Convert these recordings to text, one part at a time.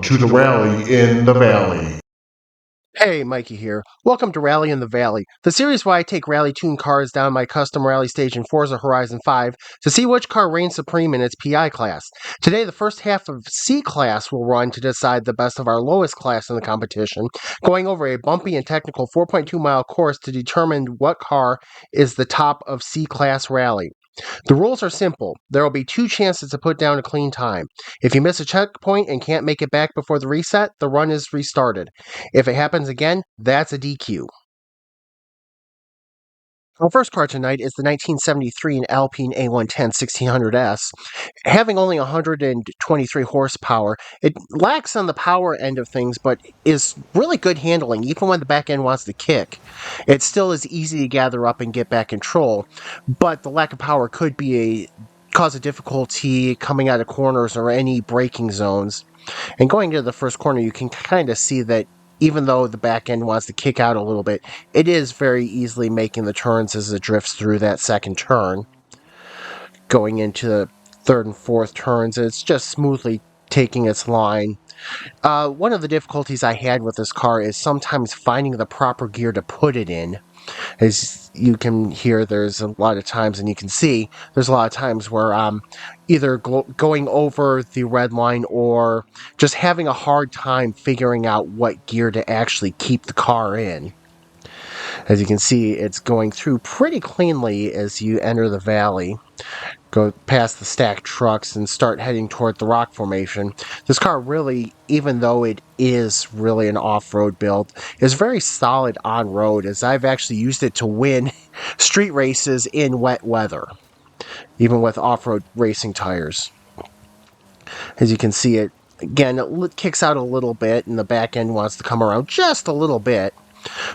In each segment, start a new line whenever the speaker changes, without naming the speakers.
to the Rally in the Valley.
Hey, Mikey here. Welcome to Rally in the Valley, the series where I take rally-tuned cars down my custom rally stage in Forza Horizon 5 to see which car reigns supreme in its PI class. Today, the first half of C class will run to decide the best of our lowest class in the competition, going over a bumpy and technical 4.2-mile course to determine what car is the top of C class rally. The rules are simple. There will be 2 chances to put down a clean time. If you miss a checkpoint and can't make it back before the reset, the run is restarted. If it happens again, that's a DQ. Our first car tonight is the 1973 Alpine A110 1600S. Having only 123 horsepower, it lacks on the power end of things, but is really good handling, even when the back end wants to kick. It still is easy to gather up and get back control, but the lack of power could be a cause of difficulty coming out of corners or any braking zones. And going to the first corner, you can kind of see that even though the back end wants to kick out a little bit, it is very easily making the turns as it drifts through that second turn. Going into the third and fourth turns, it's just smoothly taking its line. One of the difficulties I had with this car is sometimes finding the proper gear to put it in. As you can hear, there's a lot of times, and you can see, there's a lot of times where I'm either going over the red line or just having a hard time figuring out what gear to actually keep the car in. As you can see, it's going through pretty cleanly as you enter the valley. Go past the stacked trucks and start heading toward the rock formation. This car really, even though it is really an off-road build, is very solid on-road, as I've actually used it to win street races in wet weather, even with off-road racing tires. As you can see, it again, it kicks out a little bit, and the back end wants to come around just a little bit.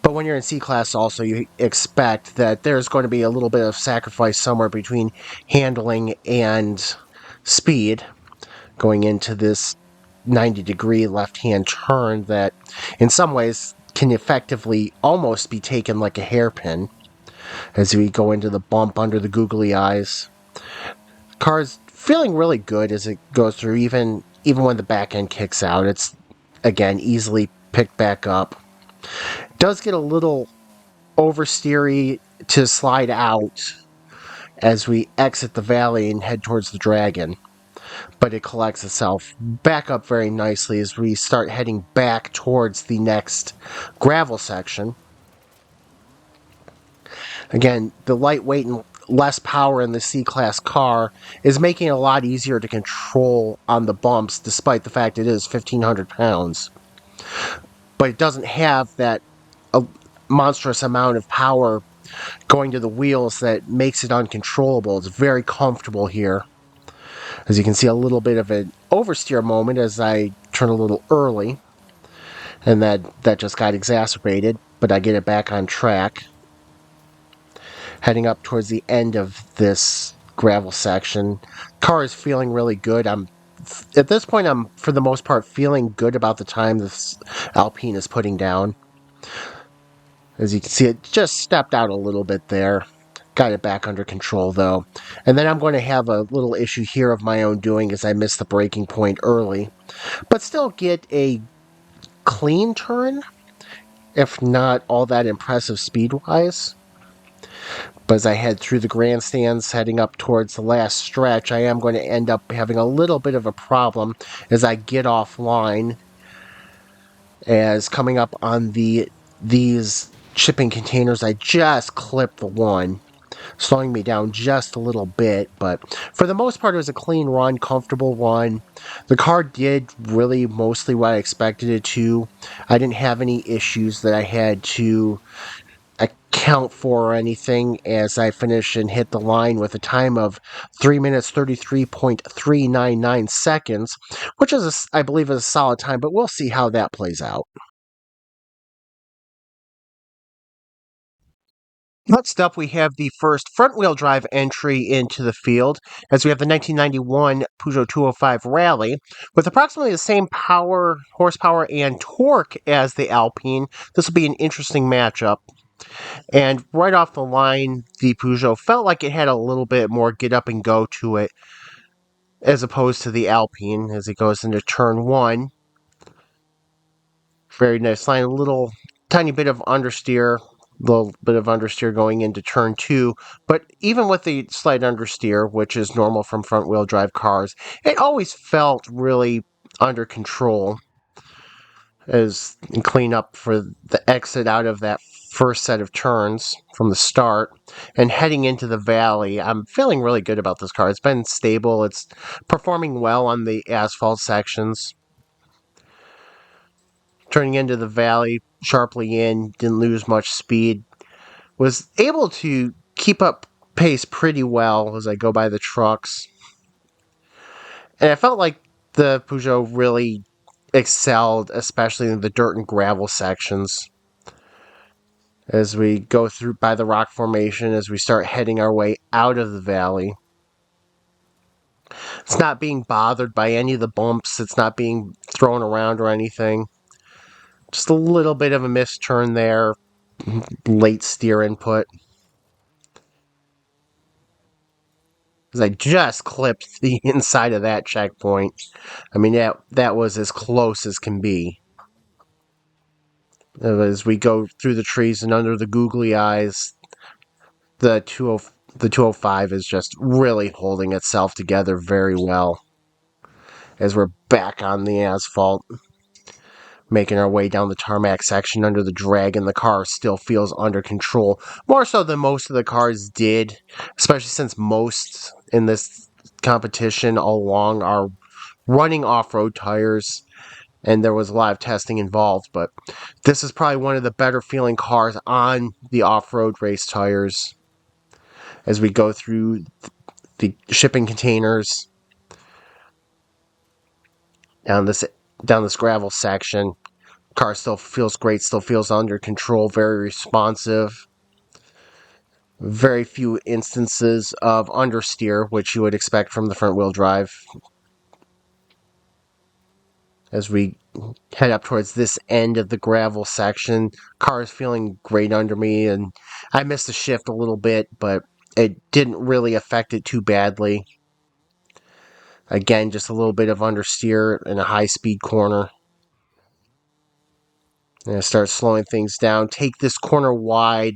But when you're in C-Class also, you expect that there's going to be a little bit of sacrifice somewhere between handling and speed going into this 90-degree left-hand turn that in some ways can effectively almost be taken like a hairpin as we go into the bump under the googly eyes. Car's feeling really good as it goes through, even when the back end kicks out. It's, again, easily picked back up. Does get a little oversteery to slide out as we exit the valley and head towards the dragon, but it collects itself back up very nicely as we start heading back towards the next gravel section. Again, the lightweight and less power in the C-Class car is making it a lot easier to control on the bumps, despite the fact it is 1,500 pounds. But it doesn't have that monstrous amount of power going to the wheels that makes it uncontrollable. It's very comfortable here. As you can see, a little bit of an oversteer moment as I turn a little early, and that just got exacerbated, but I get it back on track. Heading up towards the end of this gravel section. Car is feeling really good. At this point, I'm for the most part feeling good about the time this Alpine is putting down. As you can see, it just stepped out a little bit there. Got it back under control, though. And then I'm going to have a little issue here of my own doing as I missed the braking point early. But still get a clean turn, if not all that impressive speed-wise. But as I head through the grandstands, heading up towards the last stretch, I am going to end up having a little bit of a problem as I get offline, as coming up on these shipping containers, I just clipped the one, slowing me down just a little bit, but for the most part, it was a clean run, comfortable run. The car did really mostly what I expected it to. I didn't have any issues that I had to account for or anything as I finished and hit the line with a time of 3 minutes 33.399 seconds, which is, I believe, is a solid time, but we'll see how that plays out. Next up, we have the first front-wheel drive entry into the field, as we have the 1991 Peugeot 205 Rally. With approximately the same power, horsepower, and torque as the Alpine, this will be an interesting matchup. And right off the line, the Peugeot felt like it had a little bit more get up and go to it, as opposed to the Alpine as it goes into turn one. Very nice line. A little tiny bit of understeer. Little bit of understeer going into turn 2. But even with the slight understeer, which is normal from front-wheel drive cars, it always felt really under control as clean up for the exit out of that first set of turns from the start and heading into the valley. I'm feeling really good about this car. It's been stable. It's performing well on the asphalt sections. Turning into the valley sharply in, didn't lose much speed. Was able to keep up pace pretty well as I go by the trucks. And I felt like the Peugeot really excelled, especially in the dirt and gravel sections. As we go through by the rock formation, as we start heading our way out of the valley. It's not being bothered by any of the bumps. It's not being thrown around or anything. Just a little bit of a misturn there. Late steer input. As I just clipped the inside of that checkpoint. I mean, that was as close as can be. As we go through the trees and under the googly eyes, the 205 is just really holding itself together very well. As we're back on the asphalt, making our way down the tarmac section under the drag, and the car still feels under control. More so than most of the cars did, especially since most in this competition all along are running off-road tires, and there was a lot of testing involved, but this is probably one of the better feeling cars on the off-road race tires as we go through the shipping containers down this gravel section. Car still feels great, still feels under control, very responsive. Very few instances of understeer, which you would expect from the front-wheel drive. As we head up towards this end of the gravel section, car is feeling great under me, and I missed the shift a little bit, but it didn't really affect it too badly. Again, just a little bit of understeer in a high-speed corner. And I start slowing things down. Take this corner wide.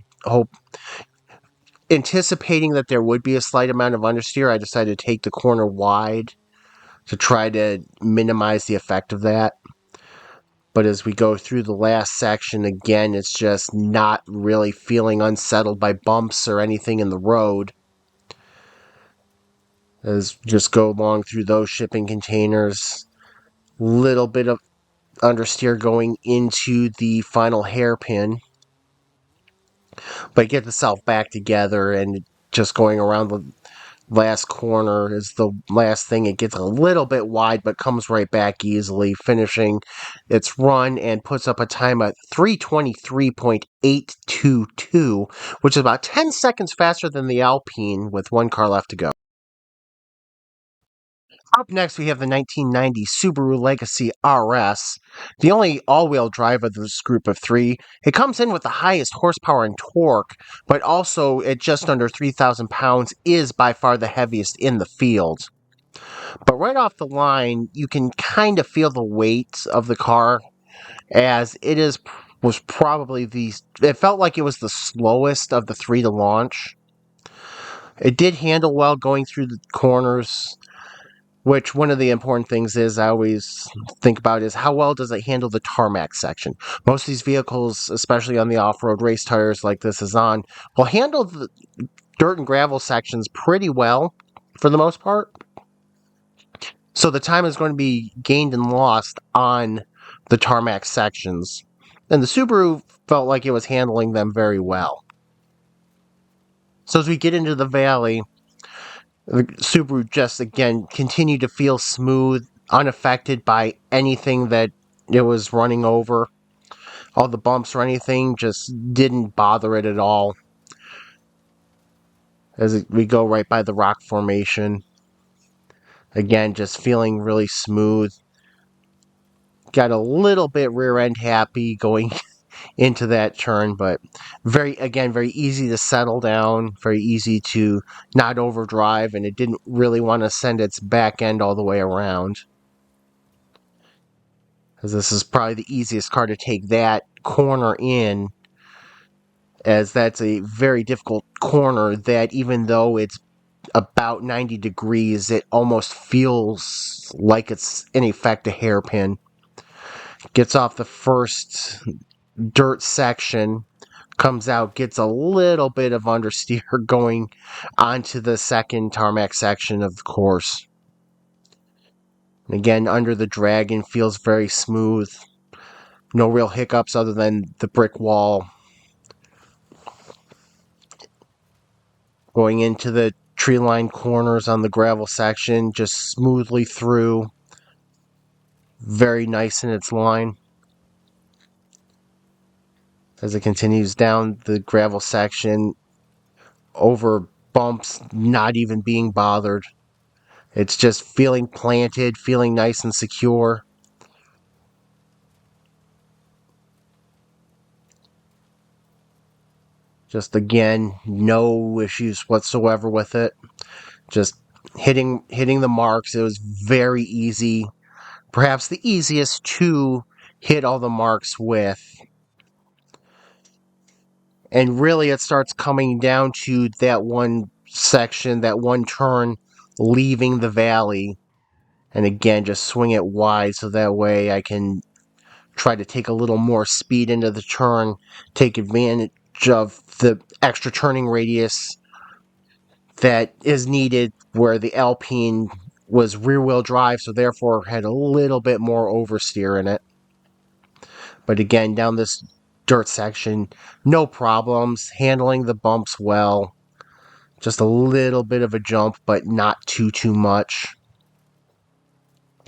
Anticipating that there would be a slight amount of understeer, I decided to take the corner wide to try to minimize the effect of that. But as we go through the last section, again, it's just not really feeling unsettled by bumps or anything in the road. As just go along through those shipping containers. Little bit of understeer going into the final hairpin. But get itself back together, and just going around the last corner is the last thing. It gets a little bit wide, but comes right back easily, finishing its run and puts up a time at 3:23.822, which is about 10 seconds faster than the Alpine with one car left to go. Up next, we have the 1990 Subaru Legacy RS, the only all-wheel drive of this group of three. It comes in with the highest horsepower and torque, but also at just under 3,000 pounds is by far the heaviest in the field. But right off the line, you can kind of feel the weight of the car, as was probably it felt like it was the slowest of the three to launch. It did handle well going through the corners, which one of the important things is I always think about is how well does it handle the tarmac section. Most of these vehicles, especially on the off-road race tires like this is on, will handle the dirt and gravel sections pretty well for the most part. So the time is going to be gained and lost on the tarmac sections. And the Subaru felt like it was handling them very well. So as we get into the valley, the Subaru just, again, continued to feel smooth, unaffected by anything that it was running over. All the bumps or anything just didn't bother it at all. As we go right by the rock formation. Again, just feeling really smooth. Got a little bit rear end happy going into that turn, but very easy to settle down, very easy to not overdrive, and it didn't really want to send its back end all the way around. Because this is probably the easiest car to take that corner in, as that's a very difficult corner that even though it's about 90 degrees, it almost feels like it's in effect a hairpin. Gets off the first dirt section, comes out, gets a little bit of understeer going onto the second tarmac section of the course. And again, under the dragon, feels very smooth. No real hiccups other than the brick wall. Going into the tree-lined corners on the gravel section, just smoothly through. Very nice in its line. As it continues down the gravel section, over bumps, not even being bothered. It's just feeling planted, feeling nice and secure. Just again, no issues whatsoever with it. Just hitting the marks. It was very easy. Perhaps the easiest to hit all the marks with. And really it starts coming down to that one section, that one turn leaving the valley. And again, just swing it wide so that way I can try to take a little more speed into the turn, take advantage of the extra turning radius that is needed where the Alpine was rear-wheel drive, so therefore had a little bit more oversteer in it. But again, down this dirt section, no problems, handling the bumps well. Just a little bit of a jump, but not too much.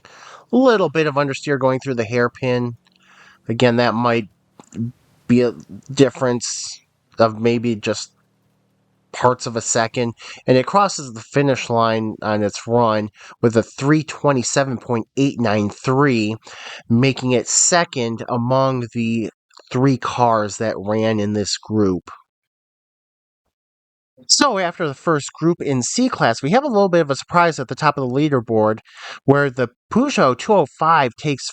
A little bit of understeer going through the hairpin. Again, that might be a difference of maybe just parts of a second, and it crosses the finish line on its run with a 3:27.893, making it second among the 3 cars that ran in this group. So after the first group in C class, we have a little bit of a surprise at the top of the leaderboard, where the Peugeot 205 takes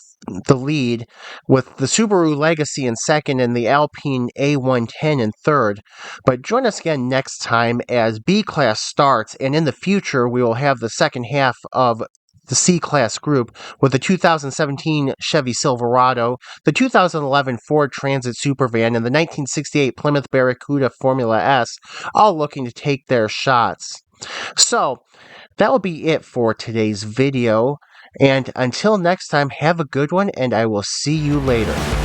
the lead, with the Subaru Legacy in second and the Alpine A110 in third. But join us again next time as B class starts, and in the future we will have the second half of the C class group with the 2017 Chevy Silverado, the 2011 Ford Transit Supervan, and the 1968 Plymouth Barracuda Formula S, all looking to take their shots. So, that will be it for today's video. And until next time, have a good one, and I will see you later.